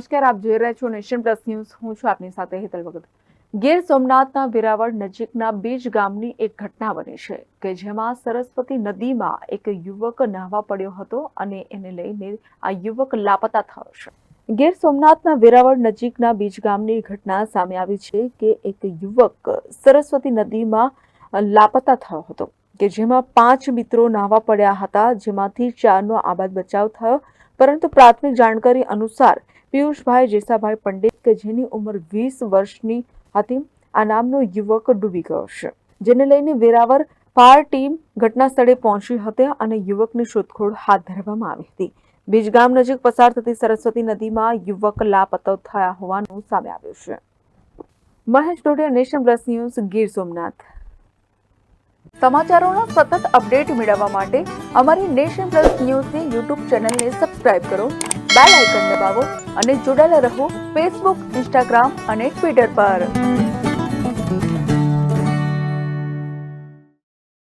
નમસ્કાર, આપ જોઈ રહ્યા છો નેશન પ્લસ ન્યૂઝ. હું છું આપની સાથે હેતલ ભગત. ગીર સોમનાથના વેરાવળ નજીકના બીજ ગામની એક ઘટના બની છે કે જેમાં સરસ્વતી નદીમાં એક યુવક નહાવા પડ્યો હતો અને એને લઈને આ યુવક લાપતા થયો છે. ગીર સોમનાથના વેરાવળ નજીકના બીજ ગામની ઘટના સામે આવી છે કે એક યુવક સરસ્વતી નદીમાં લાપતા થયો હતો કે જેમાં 5 મિત્રો નહાવા પડ્યા હતા, જેમાંથી 4નો આબાદ બચાવ થયો. પરંતુ પ્રાથમિક જાણકારી અનુસાર પિયુષભાઈ જેસાભાઈ પંડિત કે જેની ઉંમર 20 વર્ષની હતી, આ નામનો યુવક ડૂબી ગયો છે, જેને લઈને વેરાવળ ફાયર ટીમ ઘટના સ્થળે પહોંચી હતી અને યુવકની શોધખોળ હાથ ધરવામાં આવી હતી. બીજગામ નજીક પસાર થતી સરસ્વતી નદીમાં યુવક લાપતો થયા હોવાનું સામે આવ્યું છે. Mahesh Dodiya, Nation Plus News, Gir Somnath. સમાચારોનો સતત અપડેટ મેળવવા માટે અમારી નેશન પ્લસ ન્યૂઝની યુટ્યુબ ચેનલને સબસ્ક્રાઇબ કરો, બેલ આઇકન દબાવો અને જોડાયેલા રહો ફેસબુક, ઇન્સ્ટાગ્રામ અને ટ્વિટર પર.